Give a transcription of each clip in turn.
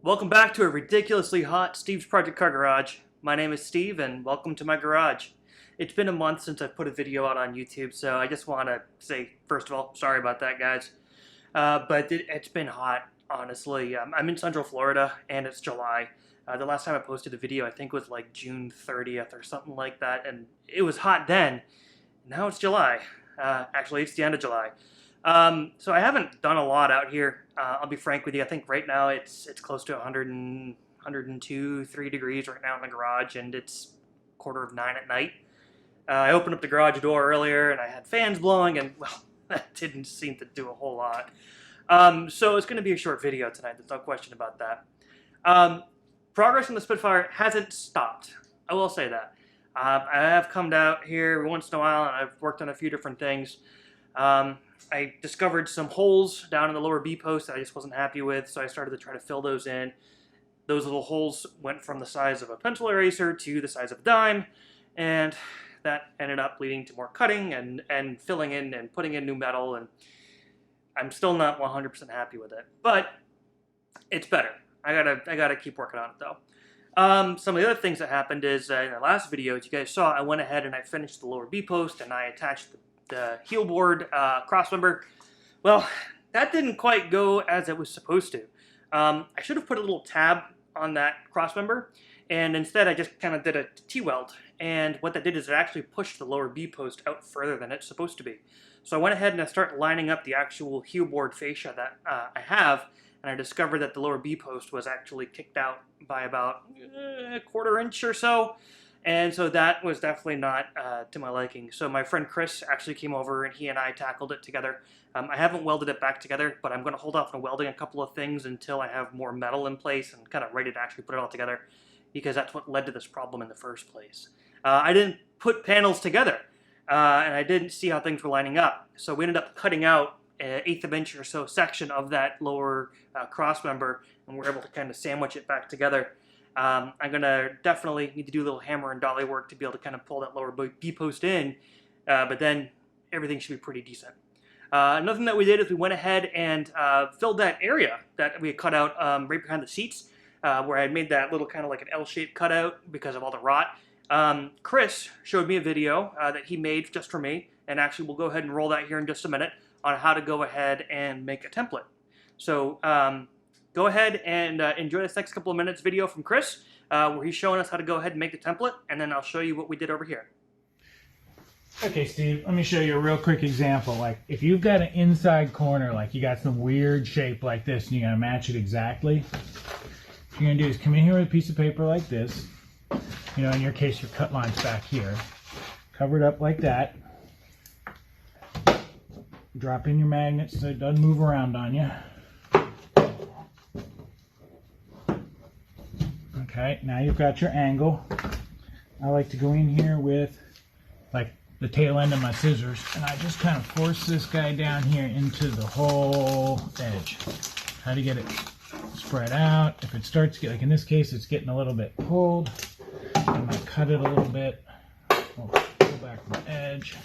Welcome back to a ridiculously hot Steve's Project Car Garage. My name is Steve and welcome to my garage. It's been a month since I've put a video out on YouTube, so I just want to say, first of all, sorry about that, guys. But it's been hot, honestly. I'm in Central Florida and it's July. The last time I posted a video, I think, was like June 30th or something like that, and it was hot then. Now it's July. Actually, it's the end of July. So I haven't done a lot out here. I'll be frank with you. I think right now it's close to 102, 3 degrees right now in the garage, and it's 9:15 at night. I opened up the garage door earlier, and I had fans blowing, and well, that didn't seem to do a whole lot. So it's going to be a short video tonight. There's no question about that. Progress on the Spitfire hasn't stopped. I will say that. I have come out here every once in a while, and I've worked on a few different things. I discovered some holes down in the lower B post that I just wasn't happy with, so I started to try to fill those in. Those little holes went from the size of a pencil eraser to the size of a dime, and that ended up leading to more cutting and filling in and putting in new metal, and I'm still not 100% happy with it, but it's better. I gotta keep working on it though. Some of the other things that happened is in the last video, as you guys saw, I went ahead and I finished the lower B post and I attached the heel board crossmember. Well, that didn't quite go as it was supposed to. I should have put a little tab on that crossmember, and instead I just kind of did a T-weld, and what that did is it actually pushed the lower B post out further than it's supposed to be. So I went ahead and I started lining up the actual heel board fascia that I have, and I discovered that the lower B post was actually kicked out by about a quarter inch or so. And so that was definitely not to my liking. So my friend Chris actually came over and he and I tackled it together. I haven't welded it back together, but I'm going to hold off on welding a couple of things until I have more metal in place and kind of ready to actually put it all together, because that's what led to this problem in the first place. I didn't put panels together, and I didn't see how things were lining up. So we ended up cutting out an 1/8 of an inch or so section of that lower cross member, and we're able to kind of sandwich it back together. I'm going to definitely need to do a little hammer and dolly work to be able to kind of pull that lower B post in, but then everything should be pretty decent. Another thing that we did is we went ahead and filled that area that we had cut out right behind the seats, where I had made that little kind of like an L-shaped cutout because of all the rot. Chris showed me a video that he made just for me, and actually we'll go ahead and roll that here in just a minute on how to go ahead and make a template. So go ahead and enjoy this next couple of minutes video from Chris, where he's showing us how to go ahead and make the template, and then I'll show you what we did over here. Okay, Steve, let me show you a real quick example. Like, if you've got an inside corner, like you got some weird shape like this, and you're gonna match it exactly, what you're gonna do is come in here with a piece of paper like this. You know, in your case, your cut line's back here. Cover it up like that. Drop in your magnet so it doesn't move around on you. Okay, now you've got your angle. I like to go in here with like the tail end of my scissors, and I just kind of force this guy down here into the whole edge. Try to get it spread out. If it starts to get, like in this case, it's getting a little bit pulled, I might cut it a little bit. Pull back from the edge.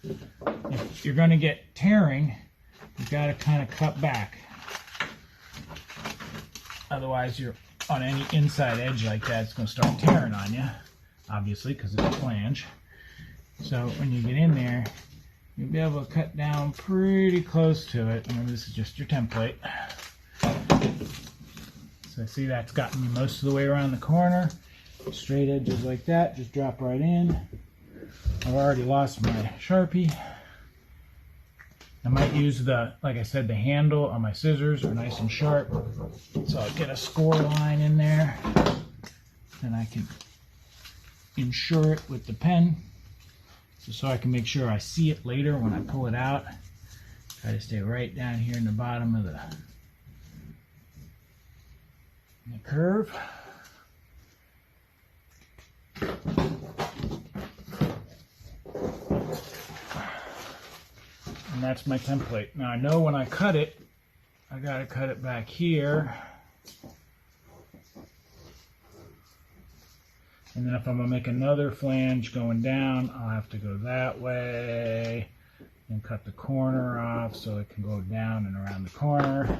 If you're going to get tearing, you've got to kind of cut back. Otherwise, you're on any inside edge like that, it's going to start tearing on you, obviously, because it's a flange. So when you get in there, you'll be able to cut down pretty close to it. Remember, this is just your template. So see, that's gotten me most of the way around the corner. Straight edges like that, just drop right in. I've already lost my Sharpie. I might use the, like I said, the handle on my scissors are nice and sharp. So I'll get a score line in there, and I can ensure it with the pen, just so I can make sure I see it later when I pull it out. Try to stay right down here in the bottom of the curve. And that's my template. Now I know when I cut it, I gotta cut it back here. And then if I'm gonna make another flange going down, I'll have to go that way and cut the corner off so it can go down and around the corner.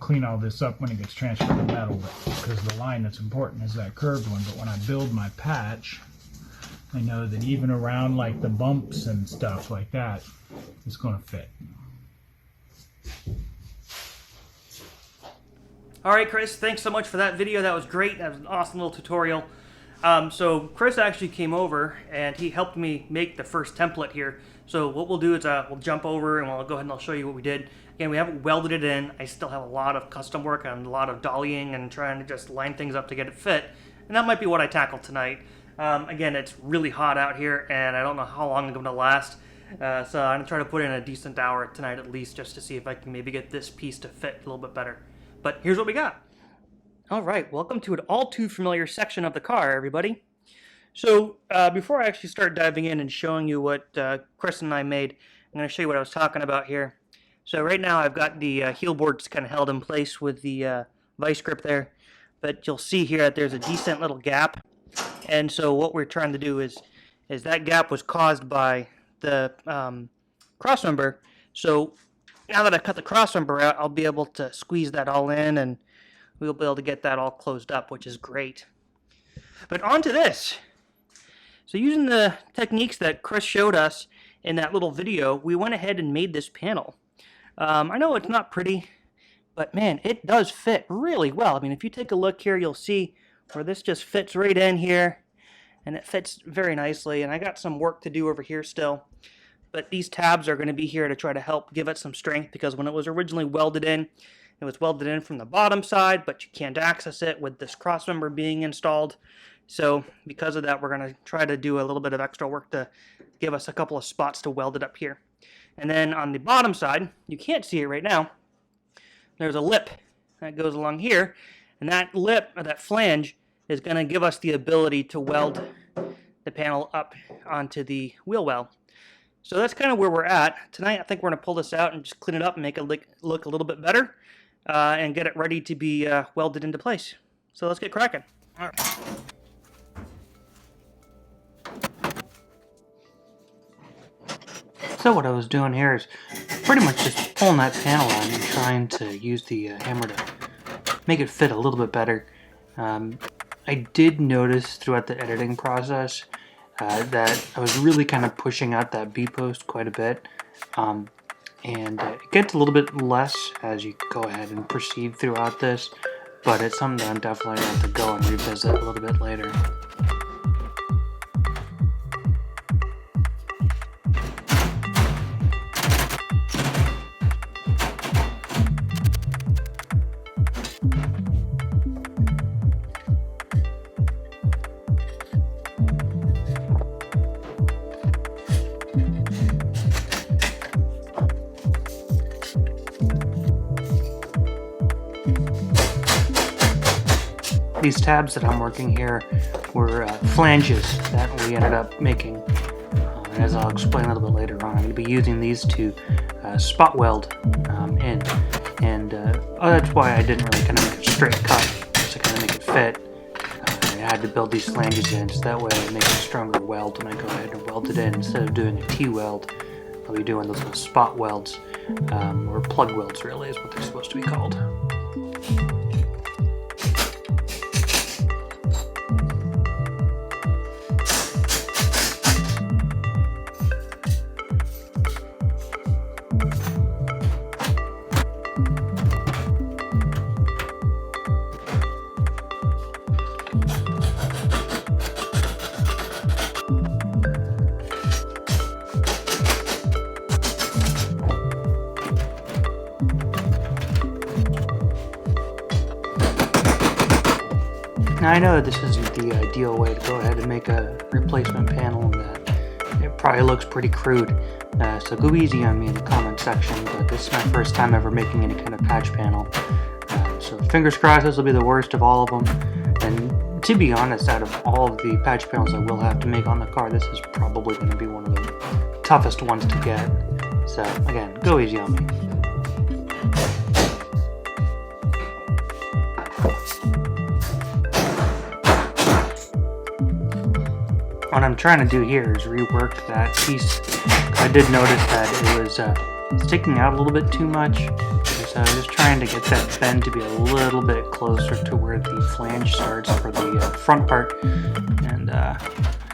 clean all this up when it gets transferred to metal, because the line that's important is that curved one. But when I build my patch, I know that even around like the bumps and stuff like that, it's going to fit. All right, Chris, thanks so much for that video. That was great. That was an awesome little tutorial. So Chris actually came over and he helped me make the first template here. So what we'll do is we'll jump over and we'll go ahead and I'll show you what we did. Again, we haven't welded it in. I still have a lot of custom work and a lot of dollying and trying to just line things up to get it fit. And that might be what I tackle tonight. Again, it's really hot out here and I don't know how long I'm going to last. So I'm going to try to put in a decent hour tonight at least, just to see if I can maybe get this piece to fit a little bit better. But here's what we got. All right, welcome to an all too familiar section of the car, everybody. So before I actually start diving in and showing you what Chris and I made, I'm going to show you what I was talking about here. So right now I've got the heel boards kind of held in place with the vice grip there, but you'll see here that there's a decent little gap. And so what we're trying to do is that gap was caused by the crossmember. So now that I cut the crossmember out, I'll be able to squeeze that all in and we'll be able to get that all closed up, which is great. But on to this. So using the techniques that Chris showed us in that little video, we went ahead and made this panel. I know it's not pretty, but man, it does fit really well. I mean, if you take a look here, you'll see where this just fits right in here, and it fits very nicely. And I got some work to do over here still. But these tabs are going to be here to try to help give it some strength, because when it was originally welded in, it was welded in from the bottom side, but you can't access it with this crossmember being installed. So because of that, we're going to try to do a little bit of extra work to give us a couple of spots to weld it up here. And then on the bottom side, you can't see it right now, there's a lip that goes along here, and that lip, or that flange, is going to give us the ability to weld the panel up onto the wheel well. So that's kind of where we're at. Tonight I think we're going to pull this out and just clean it up and make it look a little bit better and get it ready to be welded into place. So let's get cracking. All right. So what I was doing here is pretty much just pulling that panel out and trying to use the hammer to make it fit a little bit better. I did notice throughout the editing process that I was really kind of pushing out that B-post quite a bit, and it gets a little bit less as you go ahead and proceed throughout this, but it's something that I'm definitely going to have to go and revisit a little bit later. These tabs that I'm working here were flanges that we ended up making. And as I'll explain a little bit later on, I'm going to be using these to spot weld in. And that's why I didn't really kind of make a straight cut, just to kind of make it fit. I had to build these flanges in, so that way I make a stronger weld when I go ahead and weld it in. Instead of doing a T-weld, I'll be doing those little spot welds, or plug welds really is what they're supposed to be called. Now I know that this isn't the ideal way to go ahead and make a replacement panel, and that it probably looks pretty crude, so go easy on me in the comment section, but this is my first time ever making any kind of patch panel, so fingers crossed this will be the worst of all of them. And to be honest, out of all of the patch panels I will have to make on the car, this is probably going to be one of the toughest ones to get, so again, go easy on me. What I'm trying to do here is rework that piece. I did notice that it was sticking out a little bit too much. There's So just trying to get that bend to be a little bit closer to where the flange starts for the front part. And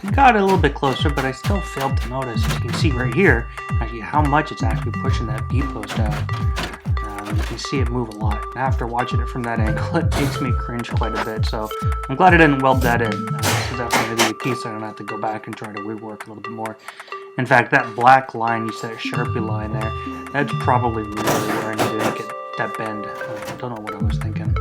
it got a little bit closer, but I still failed to notice, as you can see right here, actually how much it's actually pushing that B-post out. You can see it move a lot. And after watching it from that angle, it makes me cringe quite a bit. So I'm glad I didn't weld that in. This is definitely going to be a piece I'm going to have to go back and try to rework a little bit more. In fact, that black line, you see that Sharpie line there, that's probably really where I needed to get that bend. I don't know what I was thinking.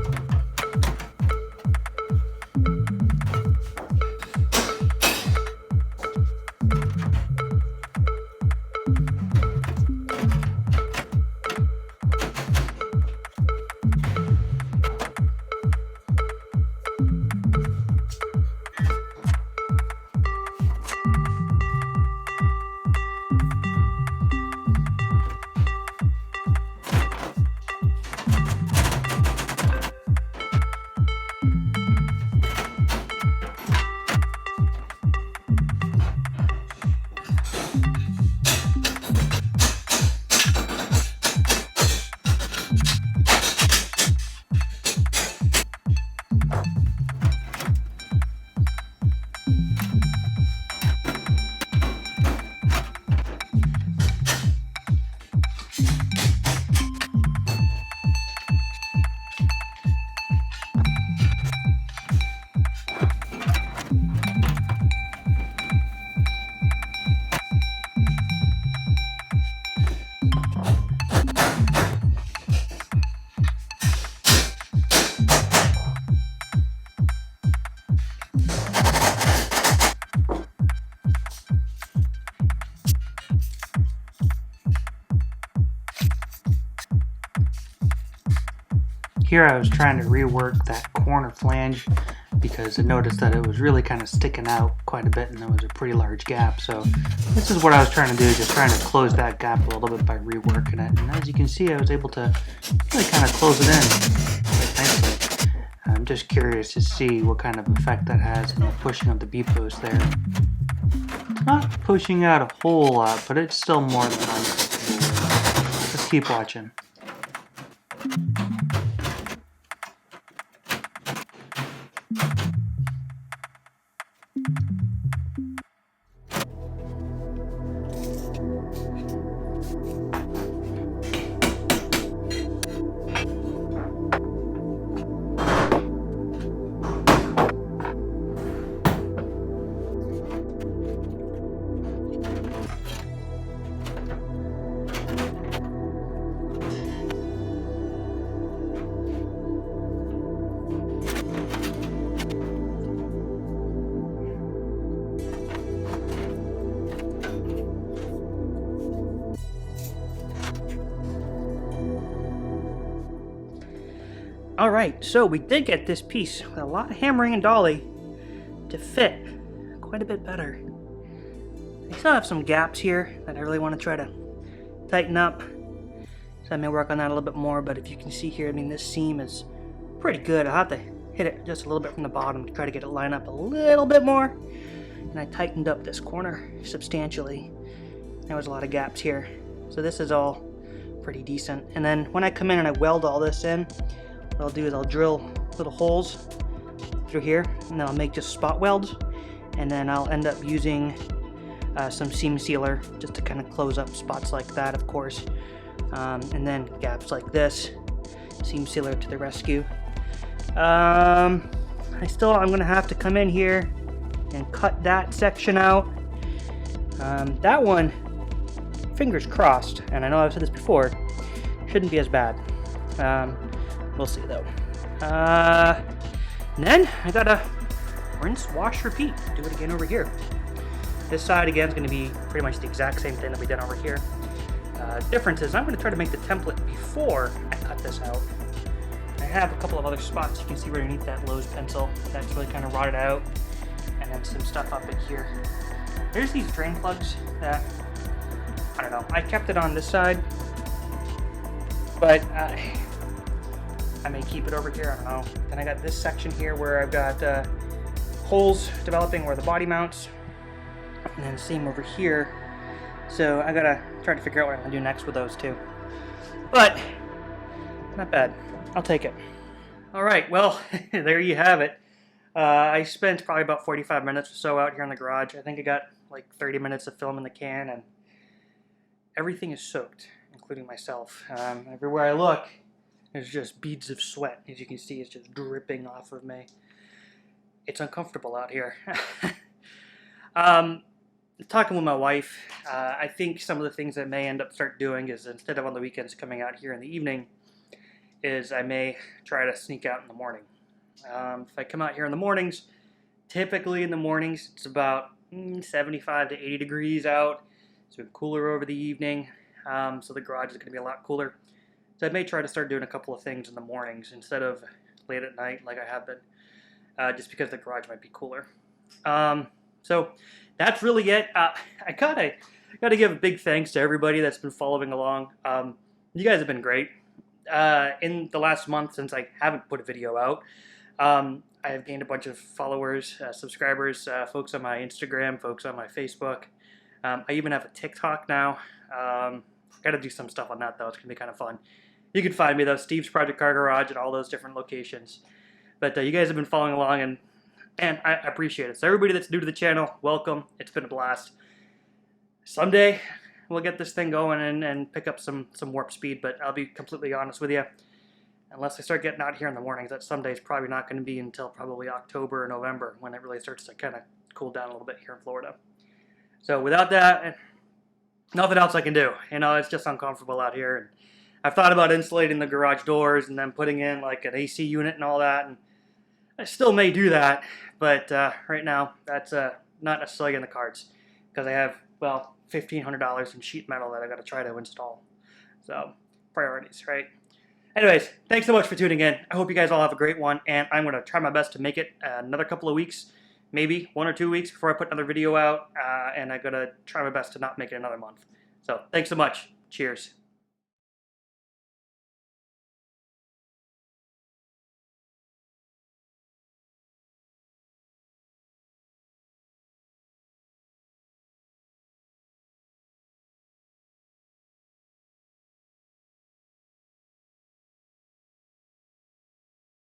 Here I was trying to rework that corner flange because I noticed that it was really kind of sticking out quite a bit and there was a pretty large gap. So this is what I was trying to do, just trying to close that gap a little bit by reworking it. And as you can see, I was able to really kind of close it in quite nicely. I'm just curious to see what kind of effect that has in the pushing of the B-post there. It's not pushing out a whole lot, but it's still more than uncomfortable. Let's keep watching. Alright, so we did get this piece with a lot of hammering and dolly to fit quite a bit better. I still have some gaps here that I really want to try to tighten up, so I may work on that a little bit more, but if you can see here, I mean, this seam is pretty good. I'll have to hit it just a little bit from the bottom to try to get it lined up a little bit more, and I tightened up this corner substantially. There was a lot of gaps here, so this is all pretty decent. And then when I come in and I weld all this in, what I'll do is I'll drill little holes through here, and then I'll make just spot welds, and then I'll end up using some seam sealer just to kind of close up spots like that, of course, and then gaps like this, seam sealer to the rescue. I'm gonna have to come in here and cut that section out. That one, fingers crossed, and I know I've said this before, shouldn't be as bad. We'll see though. And then I gotta rinse, wash, repeat. Do it again over here. This side again is going to be pretty much the exact same thing that we did over here. Difference is I'm going to try to make the template before I cut this out. I have a couple of other spots you can see right underneath that Lowe's pencil that's really kind of rotted out, and then some stuff up in here. There's these drain plugs that, I don't know, I kept it on this side, but I may keep it over here, I don't know. Then I got this section here where I've got holes developing where the body mounts, and then seam over here. So I gotta try to figure out what I'm gonna do next with those two. But Not bad. I'll take it. All right, well, there you have it. I spent probably about 45 minutes or so out here in the garage. I think I got like 30 minutes of film in the can, and everything is soaked, including myself. Everywhere I look, there's just beads of sweat. As you can see, it's just dripping off of me. It's uncomfortable out here. Talking with my wife, I think some of the things I may end up start doing is, instead of on the weekends coming out here in the evening, is I may try to sneak out in the morning. If I come out here in the mornings, typically in the mornings it's about 75 to 80 degrees out. It's been cooler over the evening, so the garage is going to be a lot cooler. So I may try to start doing a couple of things in the mornings instead of late at night like I have been, just because the garage might be cooler. So that's really it. I gotta give a big thanks to everybody that's been following along. You guys have been great. In the last month since I haven't put a video out, I have gained a bunch of followers, subscribers, folks on my Instagram, folks on my Facebook. I even have a TikTok now. Got to do some stuff on that though. It's gonna be kind of fun. You can find me though, Steve's Project Car Garage, at all those different locations. But you guys have been following along, and I appreciate it. So everybody that's new to the channel, welcome. It's been a blast. Someday we'll get this thing going and pick up some warp speed, but I'll be completely honest with you. Unless I start getting out here in the mornings, that someday is probably not going to be until probably October or November, when it really starts to kind of cool down a little bit here in Florida. So without that, nothing else I can do. You know, it's just uncomfortable out here. And I've thought about insulating the garage doors and then putting in like an AC unit and all that, and I still may do that, but right now that's not necessarily in the cards, because I have, well, $1,500 in sheet metal that I got to try to install. So priorities, right? Anyways, thanks so much for tuning in. I hope you guys all have a great one, and I'm going to try my best to make it another couple of weeks, maybe 1 or 2 weeks before I put another video out, and I'm going to try my best to not make it another month. So thanks so much. Cheers.